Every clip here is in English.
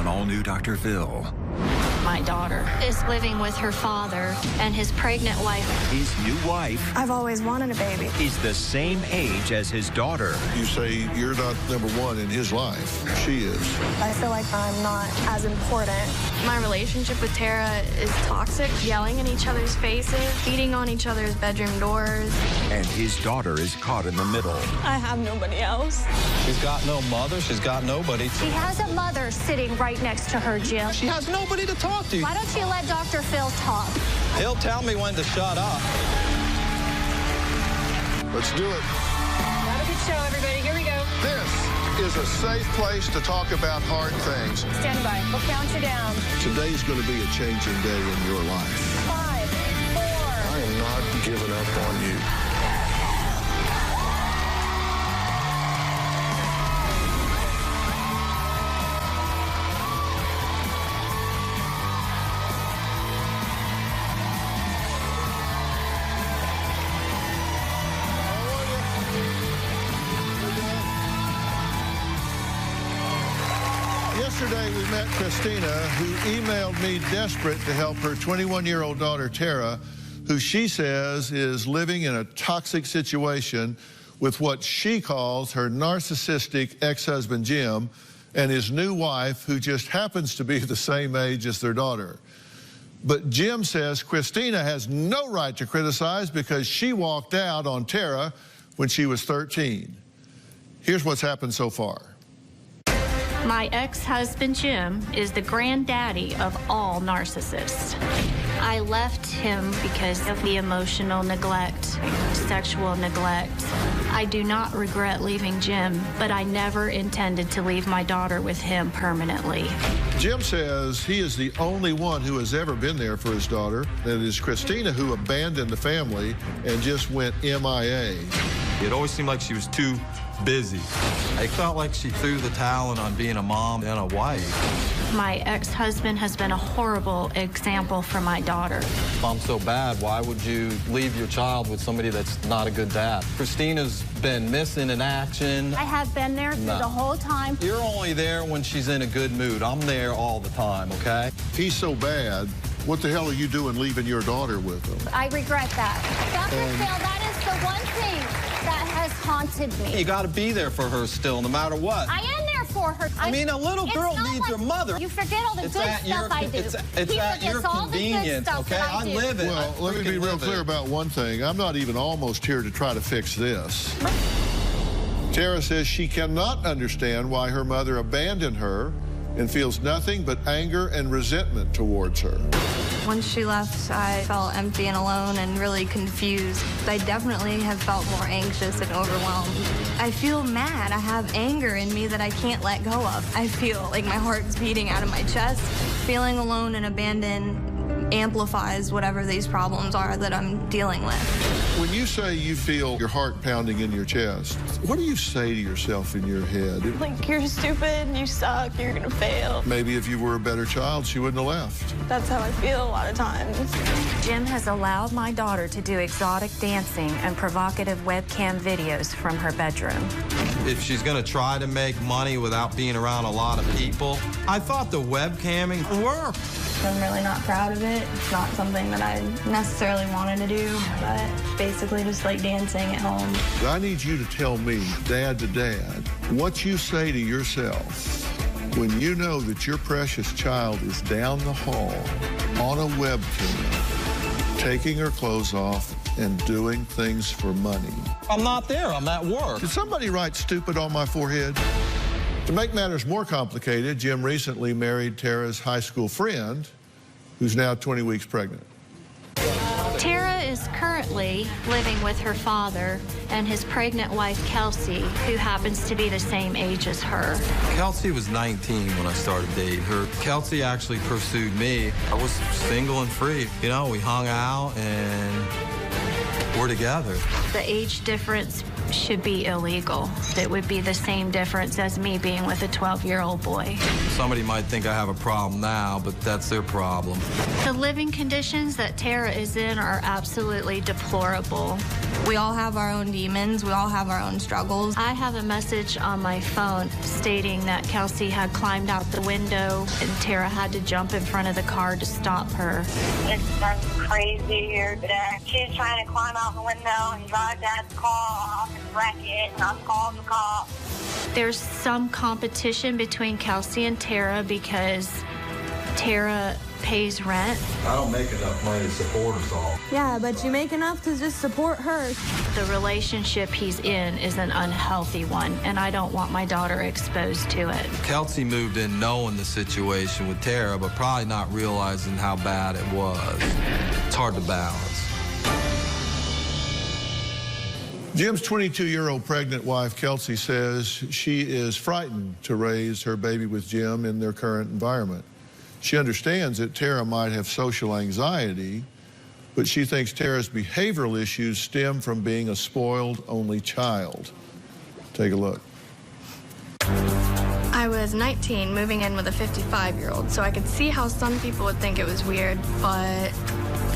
all new Dr. Phil. My daughter is living with her father and his pregnant wife. His new wife I've always wanted a baby. is the same age as his daughter. You say you're not number one in his life. She is. I feel like I'm not as important. My relationship with Tara is toxic, yelling in each other's faces, beating on each other's bedroom doors. And his daughter is caught in the middle. I have nobody else. She's got no mother. She's got nobody. She has a mother sitting right next to her, Jim. She has nobody to talk to. Why don't you let Dr. Phil talk? He'll tell me when to shut up. Let's do it. Have a good show, everybody. Here we go. This is a safe place to talk about hard things. Stand by. We'll count you down. Today's going to be a changing day in your life. 5, 4. I am not giving up on you. Yesterday, we met Christina, who emailed me desperate to help her 21-year-old daughter, Tara, who she says is living in a toxic situation with what she calls her narcissistic ex-husband, Jim, and his new wife, who just happens to be the same age as their daughter. But Jim says Christina has no right to criticize because she walked out on Tara when she was 13. Here's what's happened so far. My ex-husband, Jim, is the granddaddy of all narcissists. I left him because of the emotional neglect, sexual neglect. I do not regret leaving Jim, but I never intended to leave my daughter with him permanently. Jim says he is the only one who has ever been there for his daughter. It is Christina who abandoned the family and just went MIA. It always seemed like she was too busy. I felt like she threw the towel in on being a mom and a wife. My ex-husband has been a horrible example for my daughter. If I'm so bad, why would you leave your child with somebody that's not a good dad? Christina's been missing in action. I have been there through the whole time. You're only there when she's in a good mood. I'm there all the time, okay? He's so bad. What the hell are you doing leaving your daughter with him? I regret that. Dr. Phil, that is the one thing that has haunted me. You got to be there for her still, no matter what. I am there for her. I mean, a little girl needs her mother. You forget all the good stuff I do. It's He at your forgets all the good convenience, stuff okay? that I I do. live it. Well, let me be real clear about one thing. I'm not even almost here to try to fix this. Tara says she cannot understand why her mother abandoned her and feels nothing but anger and resentment towards her. Once she left, I felt empty and alone and really confused. I definitely have felt more anxious and overwhelmed. I feel mad. I have anger in me that I can't let go of. I feel like my heart's beating out of my chest. Feeling alone and abandoned amplifies whatever these problems are that I'm dealing with. When you say you feel your heart pounding in your chest, what do you say to yourself in your head? Like, you're stupid, you suck, you're gonna fail. Maybe if you were a better child, she wouldn't have left. That's how I feel a lot of times. Jim has allowed my daughter to do exotic dancing and provocative webcam videos from her bedroom. If she's going to try to make money without being around a lot of people, I thought the webcamming worked. I'm really not proud of it. It's not something that I necessarily wanted to do, but basically just like dancing at home. I need you to tell me, dad to dad, what you say to yourself when you know that your precious child is down the hall on a webcam, taking her clothes off and doing things for money. I'm not there. I'm at work. Did somebody write stupid on my forehead? To make matters more complicated, Jim recently married Tara's high school friend, who's now 20 weeks pregnant. Tara is currently living with her father and his pregnant wife, Kelsey, who happens to be the same age as her. Kelsey was 19 when I started dating her. Kelsey actually pursued me. I was single and free. You know, we hung out and we're together. The age difference should be illegal. It would be the same difference as me being with a 12-year-old boy. Somebody might think I have a problem now, but that's their problem. The living conditions that Tara is in are absolutely deplorable. We all have our own demons. We all have our own struggles. I have a message on my phone stating that Kelsey had climbed out the window and Tara had to jump in front of the car to stop her. It's been crazy here today. She's trying to climb out the window and drive Dad's car off and wreck it, and I'm calling the cops. There's some competition between Kelsey and Tara because Tara pays rent. I don't make enough money to support us all. Yeah, but you make enough to just support her. The relationship he's in is an unhealthy one, and I don't want my daughter exposed to it. Kelsey moved in knowing the situation with Tara, but probably not realizing how bad it was. It's hard to balance. Jim's 22-year-old pregnant wife, Kelsey, says she is frightened to raise her baby with Jim in their current environment. She understands that Tara might have social anxiety, but she thinks Tara's behavioral issues stem from being a spoiled only child. Take a look. I was 19, moving in with a 55-year-old, so I could see how some people would think it was weird, but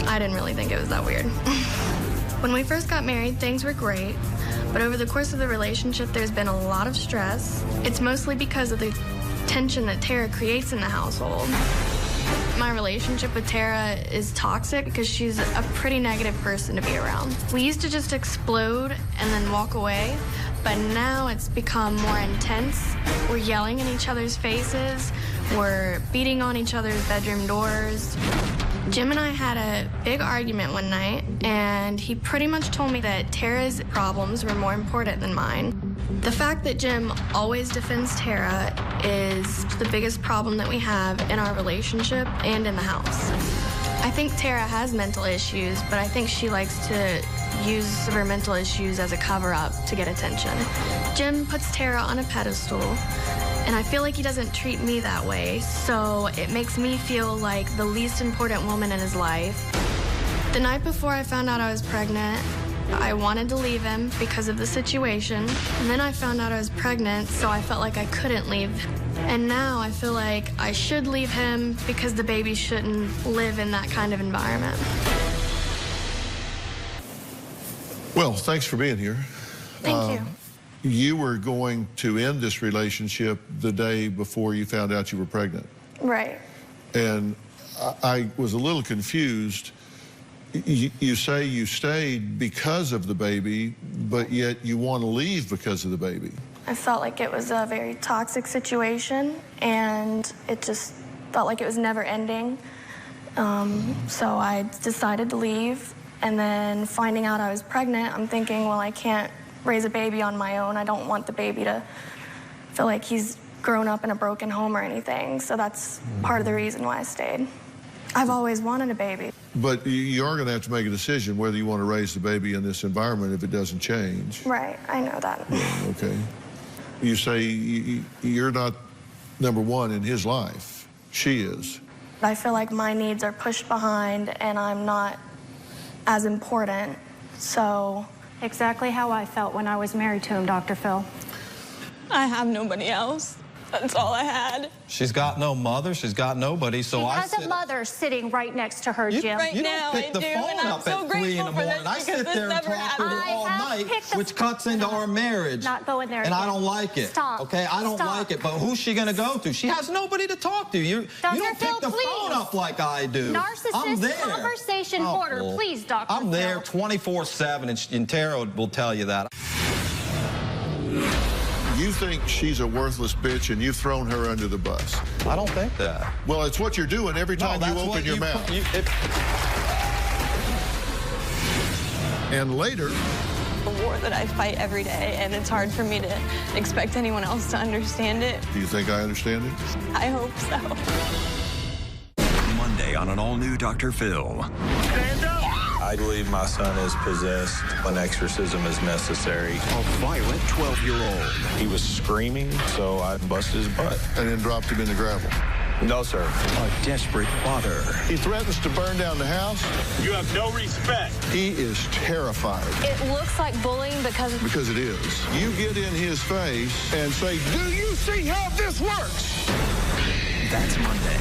I didn't really think it was that weird. When we first got married, things were great, but over the course of the relationship, there's been a lot of stress. It's mostly because of the tension that Tara creates in the household. My relationship with Tara is toxic because she's a pretty negative person to be around. We used to just explode and then walk away, but now it's become more intense. We're yelling in each other's faces. We're beating on each other's bedroom doors. Jim and I had a big argument one night, and he pretty much told me that Tara's problems were more important than mine. The fact that Jim always defends Tara is the biggest problem that we have in our relationship and in the house. I think Tara has mental issues, but I think she likes to use her mental issues as a cover-up to get attention. Jim puts Tara on a pedestal, and I feel like he doesn't treat me that way, so it makes me feel like the least important woman in his life. The night before I found out I was pregnant, I wanted to leave him because of the situation, and then I found out I was pregnant, so I felt like I couldn't leave. And now I feel like I should leave him because the baby shouldn't live in that kind of environment. Well, thanks for being here. Thank you. You were going to end this relationship the day before you found out you were pregnant. Right. And I was a little confused. You say you stayed because of the baby, but yet you want to leave because of the baby. I felt like it was a very toxic situation, and it just felt like it was never ending. So I decided to leave, and then finding out I was pregnant, I'm thinking, well, I can't raise a baby on my own. I don't want the baby to feel like he's grown up in a broken home or anything, so that's part of the reason why I stayed. I've always wanted a baby. But you are going to have to make a decision whether you want to raise the baby in this environment if it doesn't change. Right, I know that. Okay. You say you're not number one in his life. She is. I feel like my needs are pushed behind and I'm not as important, so... Exactly how I felt when I was married to him, Dr. Phil. I have nobody else. That's all I had. She's got no mother. She's got nobody. So She has a mother sitting right next to her, Jim. Right now, I do, and I'm so grateful for this I sit there and talk to her all night, which cuts into our marriage. Not going there. And I don't like it. Stop. Okay, I don't like it. But who's she gonna go to? She has nobody to talk to. You don't pick the phone up like I do. I'm there. Conversation order, please, Dr. I'm there 24/7, and Tara will tell you that. You think she's a worthless bitch and you've thrown her under the bus. I don't think that. Well, it's what you're doing every time you open your mouth. And later... A war that I fight every day, and it's hard for me to expect anyone else to understand it. Do you think I understand it? I hope so. Monday on an all-new Dr. Phil. Stand up! I believe my son is possessed. An exorcism is necessary. A violent 12-year-old. He was screaming, so I busted his butt. And then dropped him in the gravel. No, sir. A desperate father. He threatens to burn down the house. You have no respect. He is terrified. It looks like bullying because it is. You get in his face and say, do you see how this works? That's Monday.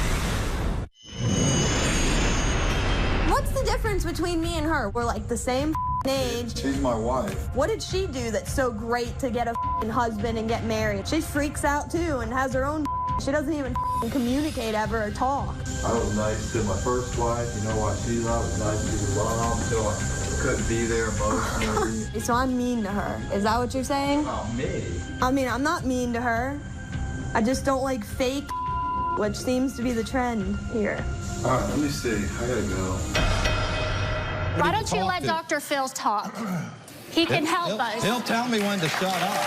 What's the difference between me and her? We're like the same age. She's my wife. What did she do that's so great to get a husband and get married? She freaks out too and has her own. She doesn't even communicate ever or talk. I was nice to my first wife. You know what she loved? I was nice to your mom until I couldn't be there emotionally. So I'm mean to her. Is that what you're saying? Not me. I mean, I'm not mean to her. I just don't like fake, which seems to be the trend here. All right, let me see. I gotta go. Why don't you let Dr. Phil talk? He can help us. He'll tell me when to shut up.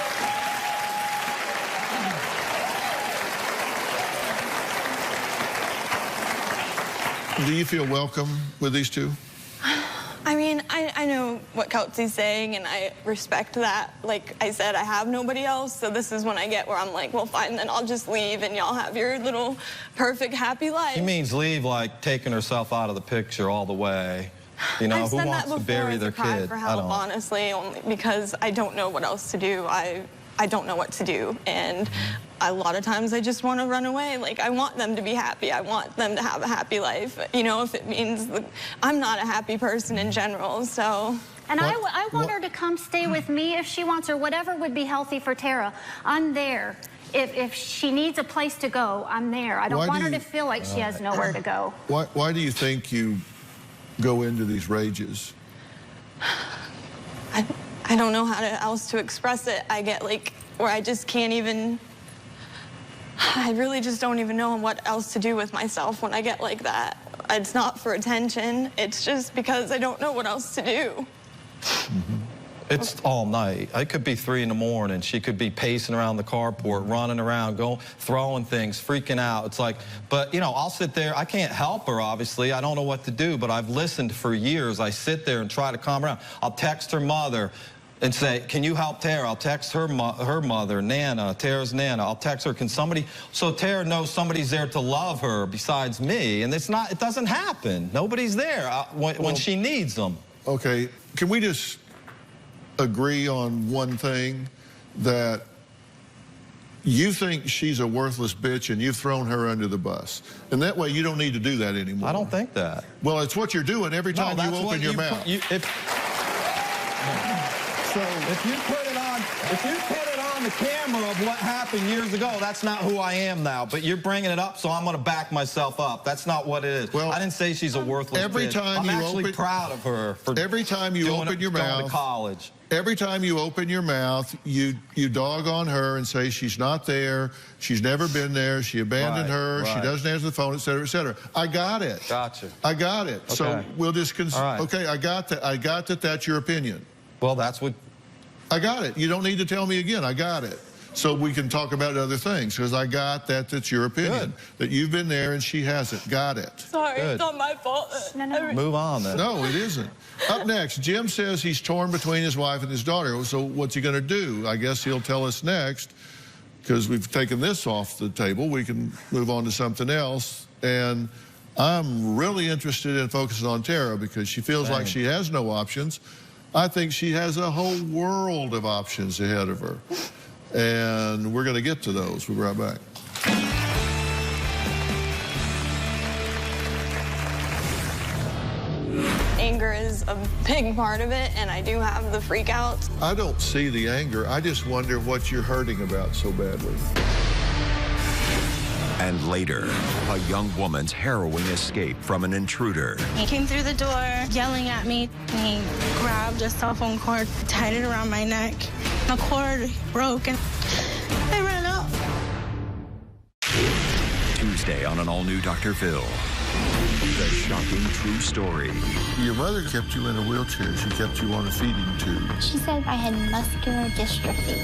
Do you feel welcome with these two? I mean, I know what Kelsey's saying, and I respect that. Like I said, I have nobody else, so this is when I get where I'm like, well, fine, then I'll just leave, and y'all have your little perfect, happy life. He means leave like taking herself out of the picture all the way. You know, who wants to bury their kid? For help, honestly, only because I don't know what else to do. I don't know what to do, and a lot of times I just want to run away. Like, I want them to be happy. I want them to have a happy life, you know, if it means that I'm not a happy person in general, so. And I want her to come stay with me if she wants, or whatever would be healthy for Tara. I'm there. If she needs a place to go, I'm there. I don't want her to feel like she has nowhere to go. Why do you think you go into these rages? I don't know how else to express it. I get like, where I just can't even, I really just don't even know what else to do with myself when I get like that. It's not for attention. It's just because I don't know what else to do. Mm-hmm. It's all night. It could be 3 in the morning. She could be pacing around the carport, running around, throwing things, freaking out. It's like, but, you know, I'll sit there. I can't help her, obviously. I don't know what to do, but I've listened for years. I sit there and try to calm her down. I'll text her mother and say, can you help Tara? I'll text her mother, Nana, Tara's Nana. I'll text her, can somebody, so Tara knows somebody's there to love her besides me. And it's not, it doesn't happen. Nobody's there when she needs them. Okay, can we just agree on one thing, that you think she's a worthless bitch and you've thrown her under the bus, and that way you don't need to do that anymore? I don't think that. Well, it's what you're doing every time you open your mouth. So if you put it on the camera of what happened years ago, that's not who I am now. But you're bringing it up, so I'm going to back myself up. That's not what it is. Well, I didn't say she's a worthless bitch. I'm actually proud of her for every time you open your mouth. Going to college. Every time you open your mouth, you dog on her and say she's not there, she's never been there, she abandoned her, she doesn't answer the phone, et cetera, et cetera. I got it. Gotcha. I got it. Okay. So we'll just okay, I got that. I got that. That's your opinion. Well, that's what. I got it. You don't need to tell me again. I got it. So we can talk about other things, because I got that. That's your opinion. Good. That you've been there and she hasn't. Got it. Sorry, it's not my fault. No. Move on then. No, it isn't. Up next, Jim says he's torn between his wife and his daughter. So what's he going to do? I guess he'll tell us next, because we've taken this off the table. We can move on to something else. And I'm really interested in focusing on Tara, because she feels like she has no options. I think she has a whole world of options ahead of her. And we're going to get to those. We'll be right back. Anger is a big part of it, and I do have the freakouts. I don't see the anger. I just wonder what you're hurting about so badly. And later, a young woman's harrowing escape from an intruder. He came through the door yelling at me. He grabbed a cell phone cord, tied it around my neck. The cord broke and I ran out. Tuesday on an all-new Dr. Phil. The shocking true story. Your mother kept you in a wheelchair. She kept you on a feeding tube. She said I had muscular dystrophy.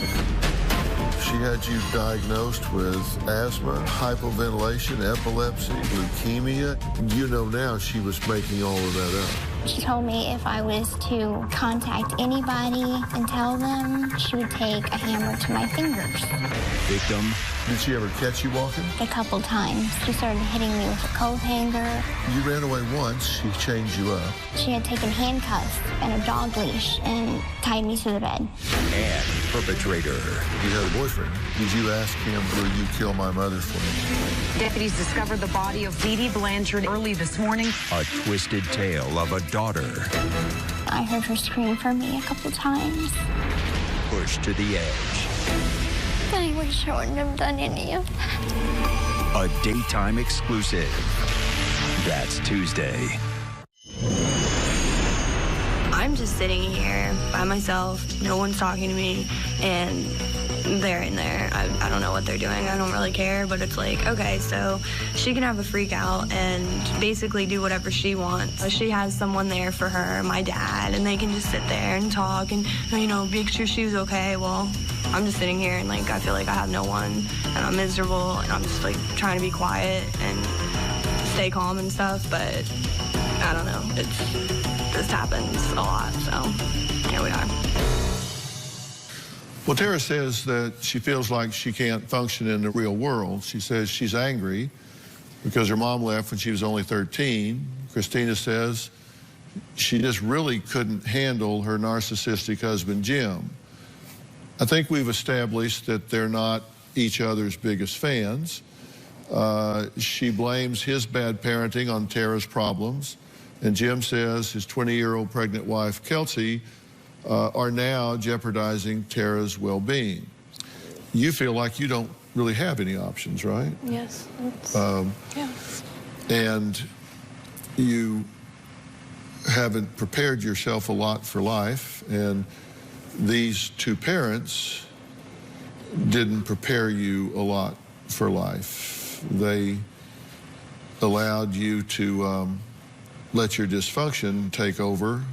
She had you diagnosed with asthma, hypoventilation, epilepsy, leukemia. You know now she was making all of that up. She told me if I was to contact anybody and tell them, she would take a hammer to my fingers. Victim. Did she ever catch you walking? A couple times. She started hitting me with a coat hanger. You ran away once. She chained you up. She had taken handcuffs and a dog leash and tied me to the bed. And perpetrator. You had a boyfriend. Did you ask him, will you kill my mother for me? Deputies discovered the body of Dee Dee Blanchard early this morning. A twisted tale of a daughter. I heard her scream for me a couple times. Pushed to the edge. I wish I wouldn't have done any of that. A daytime exclusive. That's Tuesday. I'm just sitting here by myself. No one's talking to me, and they're in there. I don't know what they're doing. I don't really care, but it's like, okay, so she can have a freak out and basically do whatever she wants. She has someone there for her, my dad, and they can just sit there and talk and, you know, make sure she's okay. Well, I'm just sitting here and, like, I feel like I have no one, and I'm miserable, and I'm just, like, trying to be quiet and stay calm and stuff, but I don't know. This happens a lot, so here we are. Well, Tara says that she feels like she can't function in the real world. She says she's angry because her mom left when she was only 13. Christina says she just really couldn't handle her narcissistic husband, Jim. I think we've established that they're not each other's biggest fans. She blames his bad parenting on Tara's problems. And Jim says his 20-year-old pregnant wife, Kelsey, are now jeopardizing Tara's well-being. You feel like you don't really have any options, right? Yes. Yeah. And you haven't prepared yourself a lot for life, and these two parents didn't prepare you a lot for life. They allowed you to let your dysfunction take over,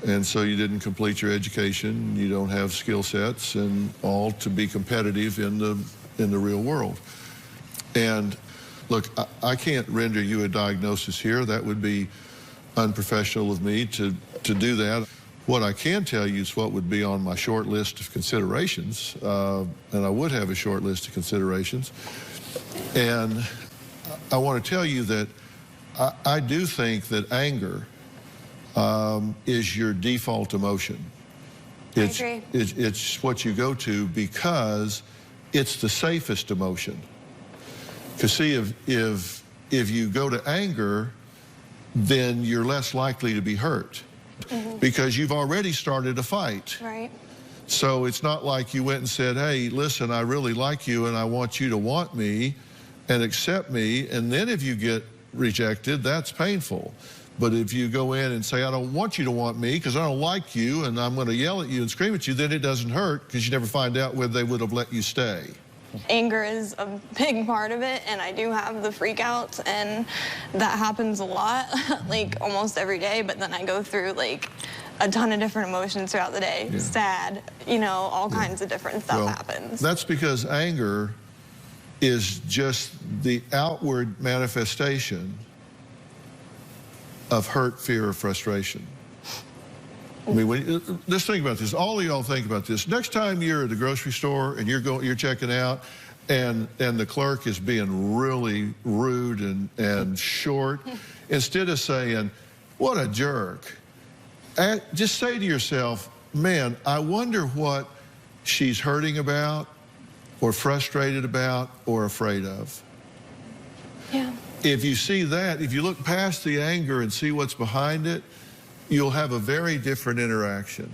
and so you didn't complete your education, you don't have skill sets, and all to be competitive in the real world. And look, I can't render you a diagnosis here. That would be unprofessional of me to do that. What I can tell you is what would be on my short list of considerations, and I would have a short list of considerations. And I want to tell you that I do think that anger is your default emotion. I agree. It's what you go to because it's the safest emotion. Because see, if you go to anger, then you're less likely to be hurt because you've already started a fight. Right. So it's not like you went and said, hey, listen, I really like you and I want you to want me and accept me, and then if you get rejected, that's painful. But if you go in and say, I don't want you to want me because I don't like you and I'm going to yell at you and scream at you, then it doesn't hurt because you never find out whether they would have let you stay. Anger is a big part of it, and I do have the freakouts, and that happens a lot, like almost every day, but then I go through like a ton of different emotions throughout the day. Yeah. Sad, you know, all kinds of different stuff happens. That's because anger is just the outward manifestation of hurt, fear, or frustration. I mean, just think about this. All of y'all think about this. Next time you're at the grocery store and you're checking out, and the clerk is being really rude and short, instead of saying, "What a jerk," just say to yourself, "Man, I wonder what she's hurting about, or frustrated about, or afraid of." Yeah. If you see that, if you look past the anger and see what's behind it, you'll have a very different interaction.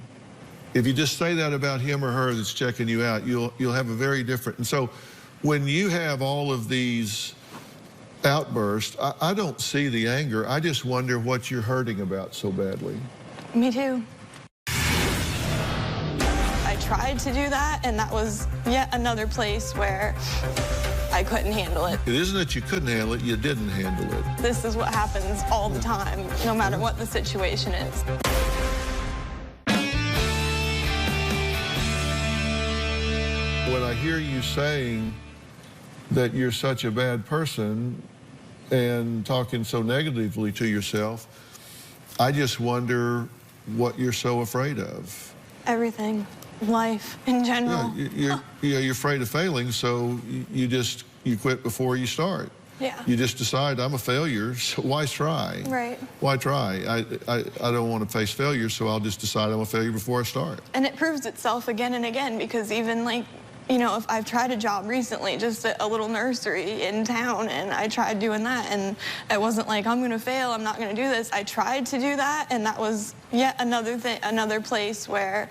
If you just say that about him or her that's checking you out, you'll have a very different. And so when you have all of these outbursts, I don't see the anger. I just wonder what you're hurting about so badly. Me too. I tried to do that, and that was yet another place where I couldn't handle it. It isn't that you couldn't handle it, you didn't handle it. This is what happens all the time, no matter what the situation is. When I hear you saying that you're such a bad person and talking so negatively to yourself, I just wonder what you're so afraid of. Everything. Life in general. Yeah, you're afraid of failing, so you quit before you start. Yeah. You just decide, I'm a failure, so why try? Right. Why try? I don't want to face failure, so I'll just decide I'm a failure before I start. And it proves itself again and again, because even like, you know, if I've tried a job recently, just a little nursery in town, and I tried doing that, and it wasn't like, I'm gonna fail, I'm not gonna do this. I tried to do that, and that was yet another place where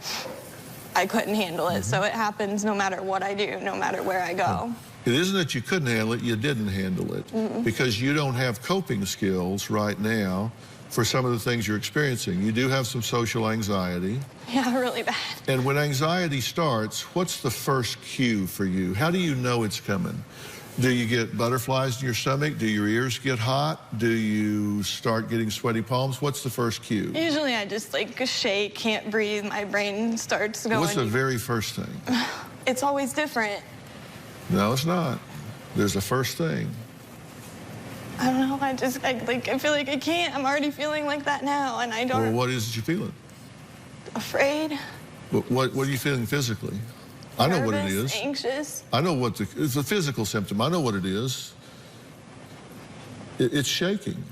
I couldn't handle it. So it happens no matter what I do, no matter where I go. It isn't that you couldn't handle it, you didn't handle it. Because you don't have coping skills right now for some of the things you're experiencing. You do have some social anxiety. Yeah, really bad. And when anxiety starts, what's the first cue for you? How do you know it's coming? Do you get butterflies in your stomach? Do your ears get hot? Do you start getting sweaty palms? What's the first cue? Usually I just like shake, can't breathe, my brain starts going. What's the very first thing? It's always different. No, it's not. There's a first thing. I don't know, I feel like I can't. I'm already feeling like that now, and I don't. Well, what is it you're feeling? Afraid. What are you feeling physically? I know what it is. Anxious. I know what it's a physical symptom. I know what it is. It's shaking.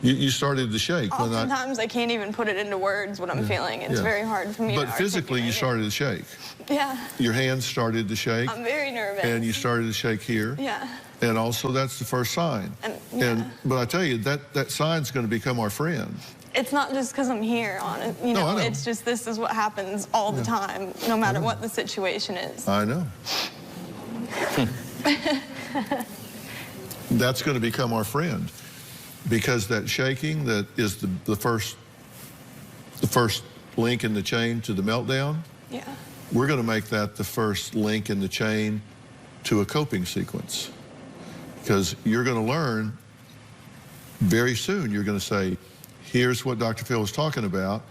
You started to shake. Oftentimes I can't even put it into words what I'm feeling. It's very hard for me to But physically you started to shake. Yeah. Your hands started to shake. I'm very nervous. And you started to shake here. Yeah. And also that's the first sign. But I tell you, that sign's going to become our friend. It's not just because I'm here on it, you know, it's just this is what happens all the time, no matter what the situation is. I know. That's going to become our friend, because that shaking that is the first link in the chain to the meltdown. Yeah. We're going to make that the first link in the chain to a coping sequence, because you're going to learn very soon. You're going to say, here's what Dr. Phil was talking about,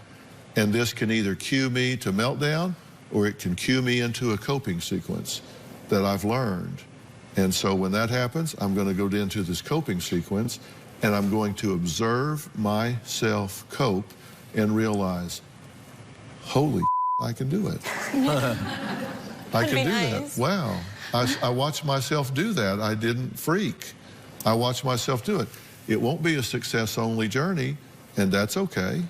and this can either cue me to meltdown or it can cue me into a coping sequence that I've learned. And so when that happens, I'm going to go into this coping sequence, and I'm going to observe myself cope and realize, holy, I can do it. I can do that. Wow. I watched myself do that. I didn't freak. I watched myself do it. It won't be a success-only journey, and that's okay.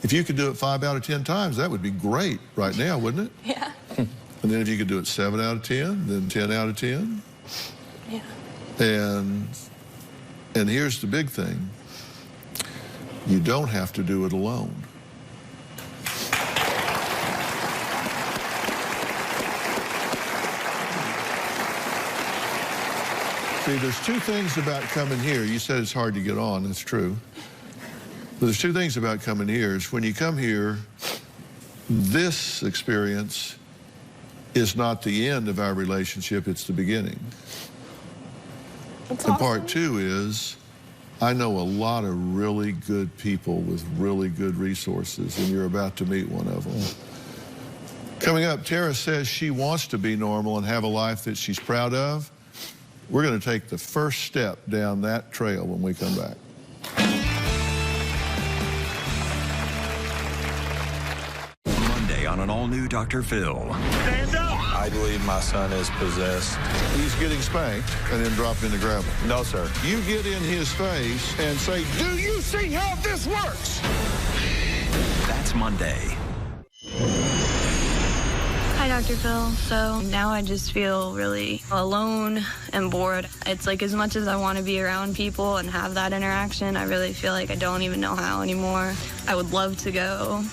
If you could do it 5 out of 10 times, that would be great right now, wouldn't it? Yeah. And then if you could do it 7 out of 10, then 10 out of 10. Yeah. And here's the big thing. You don't have to do it alone. See, there's two things about coming here. You said it's hard to get on. That's true. But there's two things about coming here. Is when you come here, this experience is not the end of our relationship. It's the beginning. That's and awesome. Part two is, I know a lot of really good people with really good resources, and you're about to meet one of them. Coming up, Tara says she wants to be normal and have a life that she's proud of. We're going to take the first step down that trail when we come back. Monday on an all-new Dr. Phil. Stand up! I believe my son is possessed. He's getting spanked and then dropped in the gravel. No, sir. You get in his face and say, do you see how this works? That's Monday. Hi, Dr. Phil. So now I just feel really alone and bored. It's like as much as I want to be around people and have that interaction, I really feel like I don't even know how anymore. I would love to go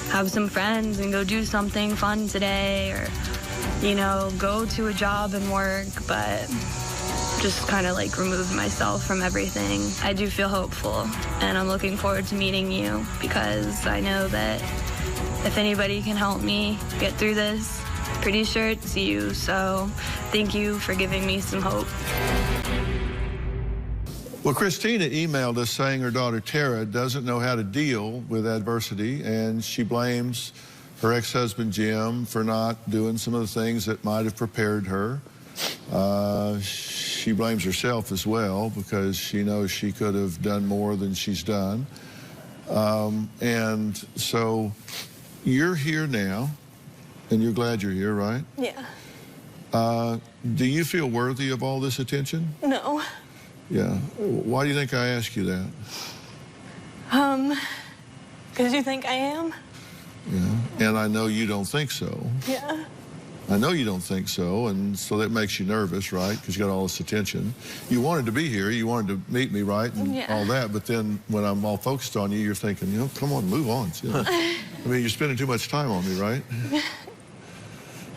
have some friends and go do something fun today, or, you know, go to a job and work, but just kind of like remove myself from everything. I do feel hopeful, and I'm looking forward to meeting you, because I know that if anybody can help me get through this, pretty sure it's you. So thank you for giving me some hope. Well, Christina emailed us saying her daughter Tara doesn't know how to deal with adversity, and she blames her ex-husband Jim for not doing some of the things that might have prepared her. She she blames herself as well because she knows she could have done more than she's done. And so you're here now, and you're glad you're here, right? Yeah. Do you feel worthy of all this attention? No. Yeah. Why do you think I ask you that? Because you think I am? Yeah. And I know you don't think so. Yeah. I know you don't think so, and so that makes you nervous, right? Because you got all this attention. You wanted to be here, you wanted to meet me, right? And all that, but then when I'm all focused on you, you're thinking, you know, come on, move on. You know? I mean, you're spending too much time on me, right?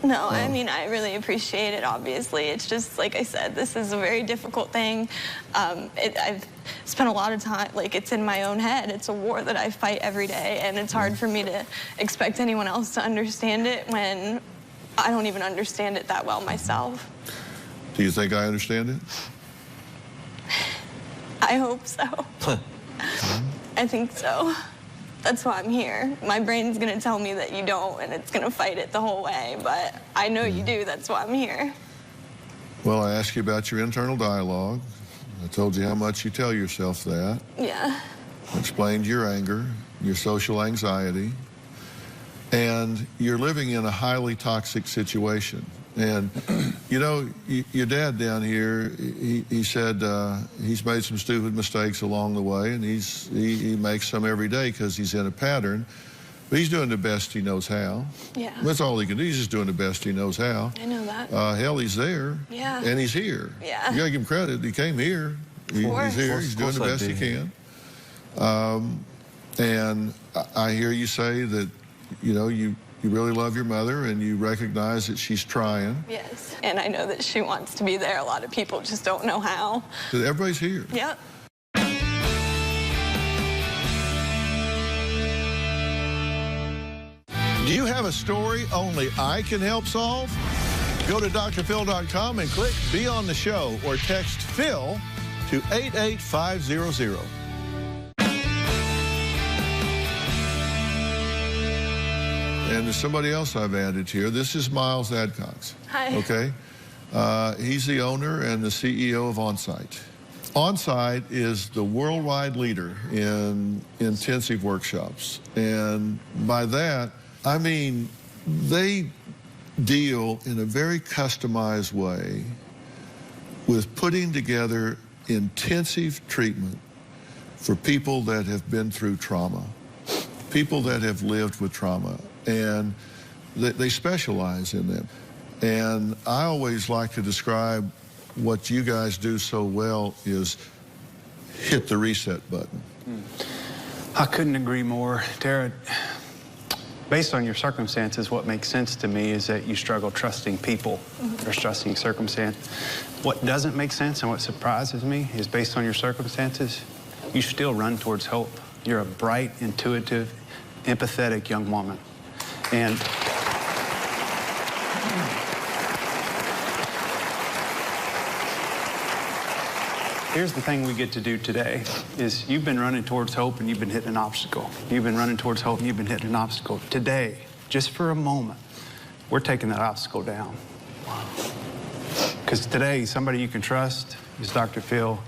No, I mean, I really appreciate it, obviously. It's just, like I said, this is a very difficult thing. I've spent a lot of time, like, it's in my own head. It's a war that I fight every day, and it's hard for me to expect anyone else to understand it when I don't even understand it that well myself. Do you think I understand it? I hope so. I think so. That's why I'm here. My brain's gonna tell me that you don't, and it's gonna fight it the whole way, but I know you do. That's why I'm here. Well, I asked you about your internal dialogue. I told you how much you tell yourself that. Yeah. I explained your anger, your social anxiety, and you're living in a highly toxic situation. And, you know, your dad down here, he said he's made some stupid mistakes along the way, and he makes some every day because he's in a pattern. But he's doing the best he knows how. Yeah. That's all he can do. He's just doing the best he knows how. I know that. Hell, he's there. Yeah. And he's here. Yeah. You got to give him credit. He came here. He's here. He's doing the best he can. And I hear you say that, you know, you really love your mother and you recognize that she's trying. Yes, and I know that she wants to be there. A lot of people just don't know how. Everybody's here. Yep. Do you have a story only I can help solve? Go to drphil.com and click Be on the Show or text Phil to 88500. And there's somebody else I've added here. This is Miles Adcox. Hi. Okay? He's the owner and the CEO of Onsite. Onsite is the worldwide leader in intensive workshops. And by that, I mean they deal in a very customized way with putting together intensive treatment for people that have been through trauma, people that have lived with trauma. And they specialize in them. And I always like to describe what you guys do so well is hit the reset button. I couldn't agree more. Tara, based on your circumstances, what makes sense to me is that you struggle trusting people or trusting circumstance. What doesn't make sense and what surprises me is based on your circumstances, you still run towards hope. You're a bright, intuitive, empathetic young woman. And here's the thing we get to do today is you've been running towards hope and you've been hitting an obstacle. You've been running towards hope and you've been hitting an obstacle. Today, just for a moment, we're taking that obstacle down. Because today, somebody you can trust is Dr. Phil.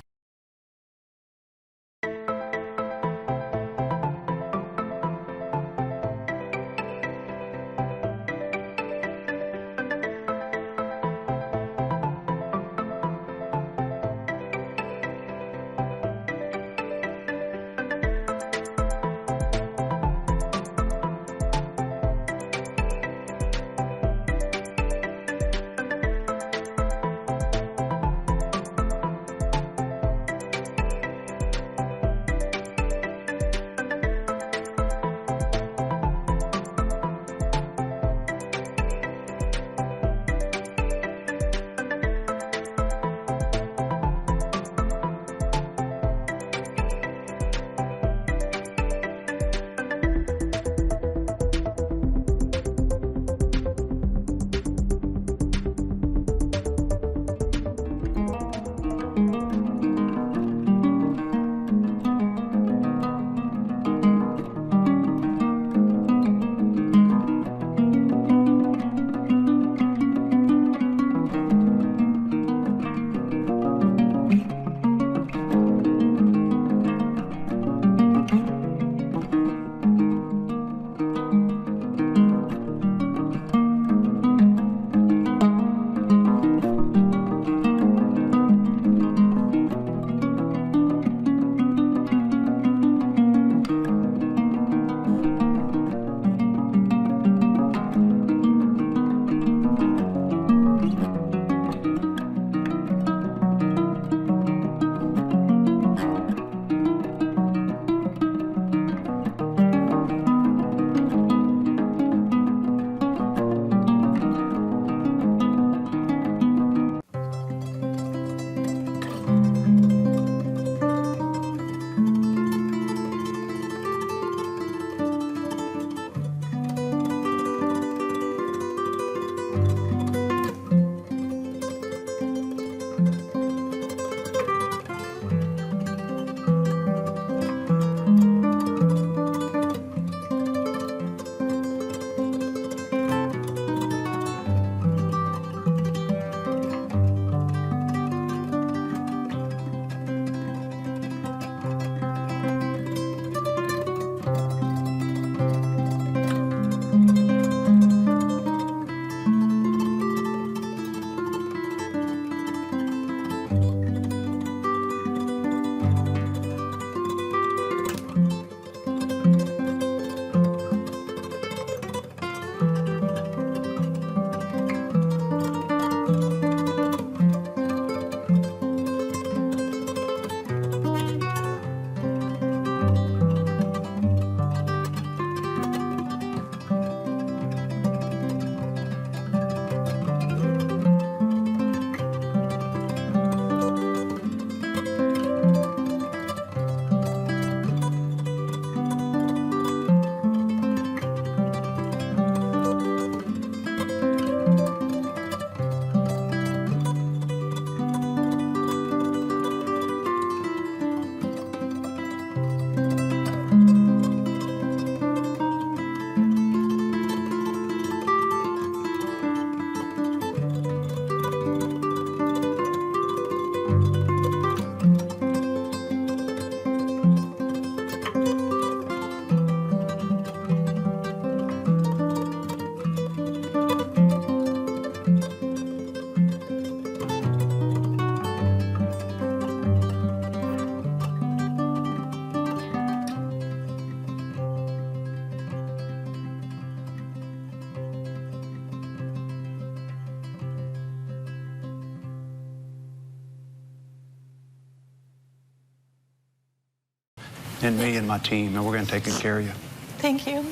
in me and my team, and we're going to take good care of you. Thank you.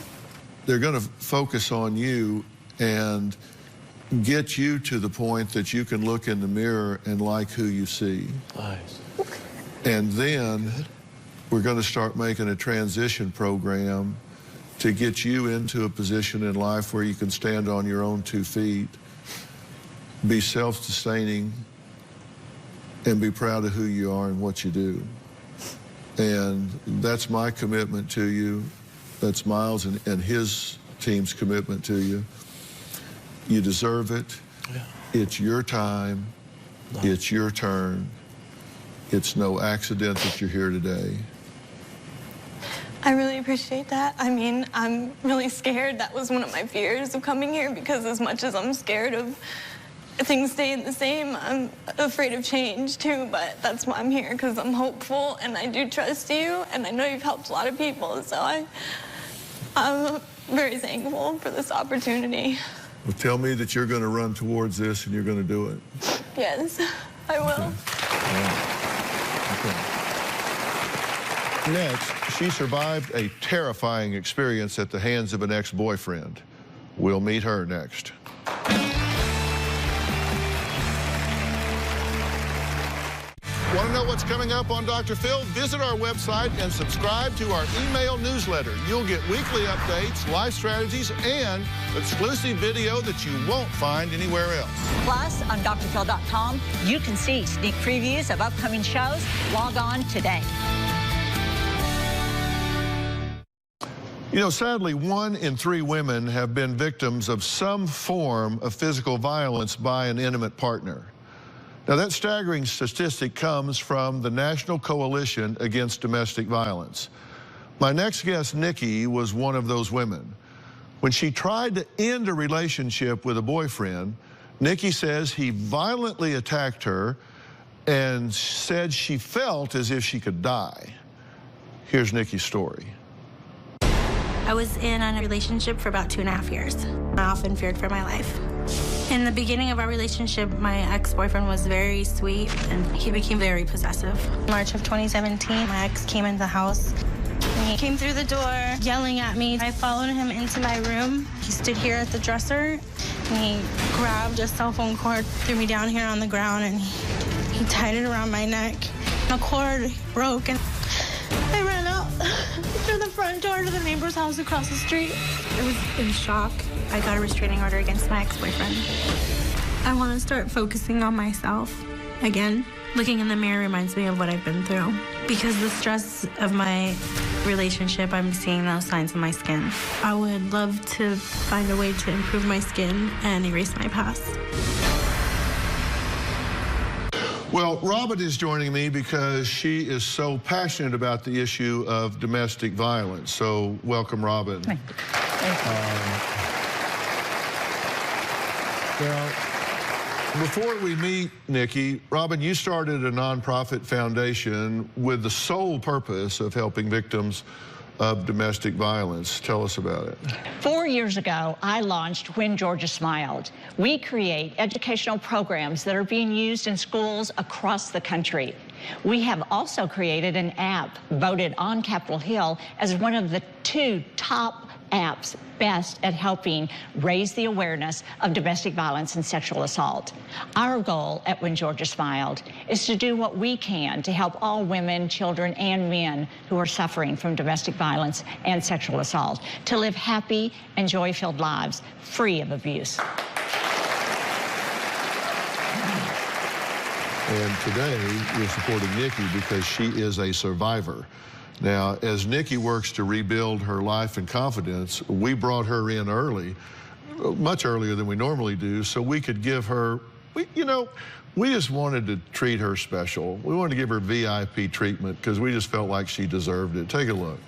They're going to focus on you and get you to the point that you can look in the mirror and like who you see. Nice. And then we're going to start making a transition program to get you into a position in life where you can stand on your own 2 feet, be self-sustaining, and be proud of who you are and what you do. And that's my commitment to you. That's Miles and his team's commitment to you. You deserve it. Yeah. It's your time. No. It's your turn. It's no accident that you're here today. I really appreciate that. I mean, I'm really scared. That was one of my fears of coming here, because as much as I'm scared of things staying the same, I'm afraid of change too, but that's why I'm here, because I'm hopeful and I do trust you, and I know you've helped a lot of people, so I'm very thankful for this opportunity. Well, tell me that you're going to run towards this and you're going to do it. Yes, I will. Okay. Next, she survived a terrifying experience at the hands of an ex-boyfriend. We'll meet her next. Want to know what's coming up on Dr. Phil? Visit our website and subscribe to our email newsletter. You'll get weekly updates, life strategies, and exclusive video that you won't find anywhere else. Plus, on drphil.com, you can see sneak previews of upcoming shows. Log on today. You know, sadly, 1 in 3 women have been victims of some form of physical violence by an intimate partner. Now, that staggering statistic comes from the National Coalition Against Domestic Violence. My next guest, Nikki, was one of those women. When she tried to end a relationship with a boyfriend, Nikki says he violently attacked her and said she felt as if she could die. Here's Nikki's story. I was in a relationship for about 2.5 years. I often feared for my life. In the beginning of our relationship, my ex-boyfriend was very sweet, and he became very possessive. March of 2017, my ex came into the house. And he came through the door, yelling at me. I followed him into my room. He stood here at the dresser, and he grabbed a cell phone cord, threw me down here on the ground, and he tied it around my neck. The cord broke, and I ran out through the front door to the neighbor's house across the street. I was in shock. I got a restraining order against my ex-boyfriend. I want to start focusing on myself again. Looking in the mirror reminds me of what I've been through. Because the stress of my relationship, I'm seeing those signs in my skin. I would love to find a way to improve my skin and erase my past. Well, Robin is joining me because she is so passionate about the issue of domestic violence. So welcome, Robin. Thank you. Now, before we meet Nikki, Robin, you started a nonprofit foundation with the sole purpose of helping victims of domestic violence. Tell us about it. 4 years ago, I launched When Georgia Smiled. We create educational programs that are being used in schools across the country. We have also created an app voted on Capitol Hill as one of the 2 top apps best at helping raise the awareness of domestic violence and sexual assault. Our goal at When Georgia Smiled is to do what we can to help all women, children, and men who are suffering from domestic violence and sexual assault to live happy and joy-filled lives free of abuse. And today, we're supporting Nikki because she is a survivor. Now, as Nikki works to rebuild her life and confidence, we brought her in early, much earlier than we normally do, so we could give her, we just wanted to treat her special. We wanted to give her VIP treatment because we just felt like she deserved it. Take a look.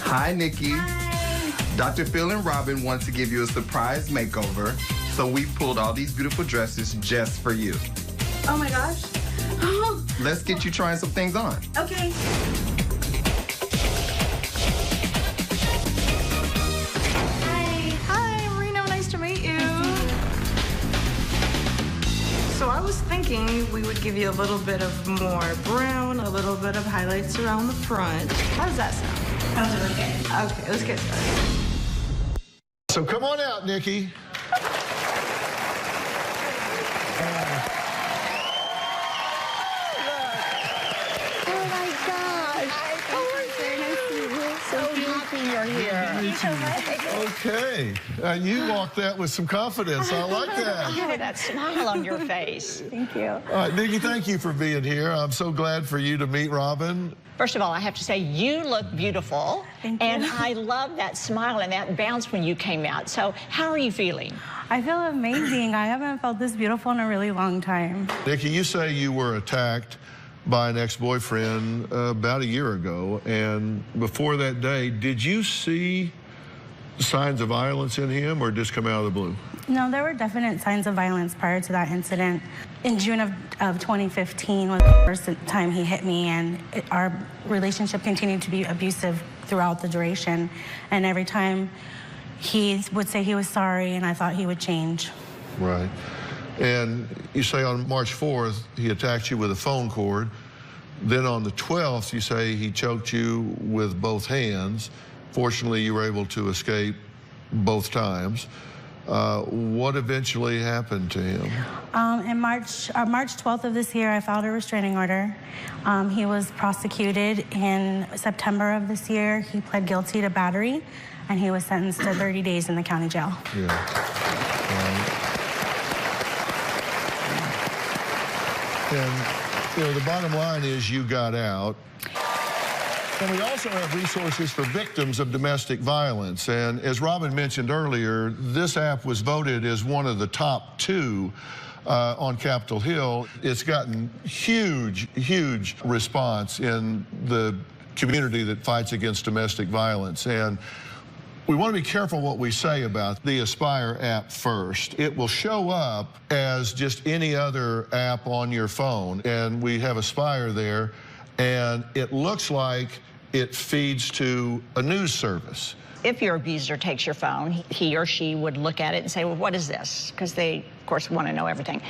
Hi, Nikki. Hi. Dr. Phil and Robin want to give you a surprise makeover, so we pulled all these beautiful dresses just for you. Oh my gosh. Let's get you trying some things on. Okay. So I was thinking thinking we would give you a little bit of more brown, a little bit of highlights around the front. How does that sound? Sounds really good. Okay, let's get started. So come on out, Nikki. Okay. You walked that with some confidence. I like that. Look at that smile on your face. Thank you. All right, Nikki, thank you for being here. I'm so glad for you to meet Robin. First of all, I have to say you look beautiful. Thank you. And I love that smile and that bounce when you came out. So how are you feeling? I feel amazing. I haven't felt this beautiful in a really long time. Nikki, you say you were attacked by an ex-boyfriend about a year ago. And before that day, did you see signs of violence in him or just come out of the blue? No, there were definite signs of violence prior to that incident. In June of 2015 was the first time he hit me, and our relationship continued to be abusive throughout the duration. And every time he would say he was sorry, and I thought he would change. Right. And you say on March 4th, he attacked you with a phone cord. Then on the 12th, you say he choked you with both hands. Fortunately, you were able to escape both times. What eventually happened to him? In March 12th of this year, I filed a restraining order. He was prosecuted in September of this year. He pled guilty to battery, and he was sentenced to 30 days in the county jail. Yeah. And, you know, the bottom line is you got out. And we also have resources for victims of domestic violence. And as Robin mentioned earlier, this app was voted as one of the top 2 on Capitol Hill. It's gotten huge response in the community that fights against domestic violence. And we want to be careful what we say about the Aspire app first. It will show up as just any other app on your phone, and we have Aspire there, and it looks like it feeds to a news service. If your abuser takes your phone, he or she would look at it and say, well, what is this? Because they, of course, want to know everything.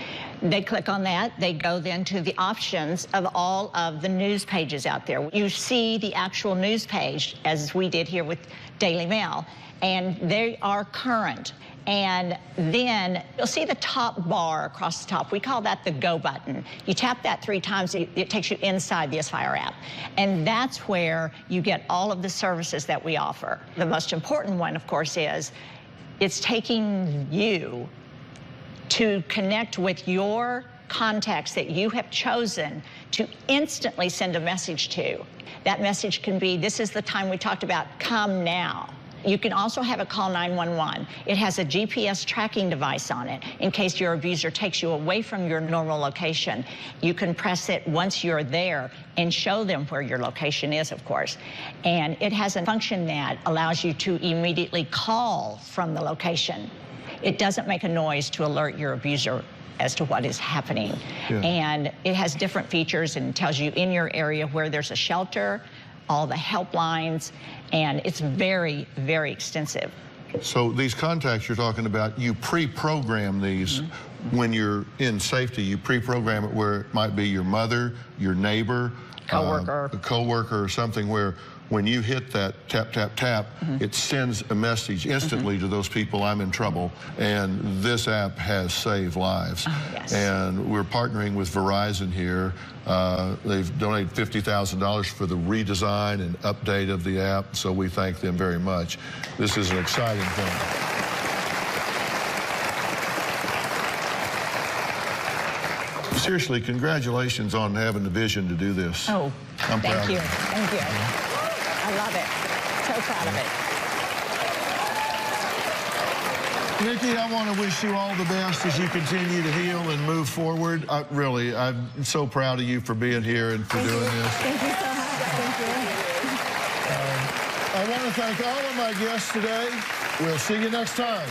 They click on that. They go then to the options of all of the news pages out there. You see the actual news page, as we did here with Daily Mail, and they are current. And then you'll see the top bar across the top. We call that the go button. You tap that 3 times, it takes you inside the Aspire app. And that's where you get all of the services that we offer. The most important one, of course, is it's taking you to connect with your contacts that you have chosen to instantly send a message to. That message can be, this is the time we talked about, come now. You can also have it call 911. It has a GPS tracking device on it in case your abuser takes you away from your normal location. You can press it once you're there and show them where your location is, of course. And it has a function that allows you to immediately call from the location. It doesn't make a noise to alert your abuser as to what is happening. Yeah. And it has different features and tells you in your area where there's a shelter, all the helplines, and it's very, very extensive. So these contacts you're talking about, you pre-program these when you're in safety. You pre-program it where it might be your mother, your neighbor, a coworker or something, where when you hit that tap, tap, tap, it sends a message instantly to those people, I'm in trouble. And this app has saved lives. Yes. And we're partnering with Verizon here. They've donated $50,000 for the redesign and update of the app, so we thank them very much. This is an exciting thing. Seriously, congratulations on having the vision to do this. Oh, I'm proud of you. Thank you. I love it. So proud of it. Nikki, I want to wish you all the best as you continue to heal and move forward. Really, I'm so proud of you for being here and for doing this. Thank you so much. Thank you. I want to thank all of my guests today. We'll see you next time.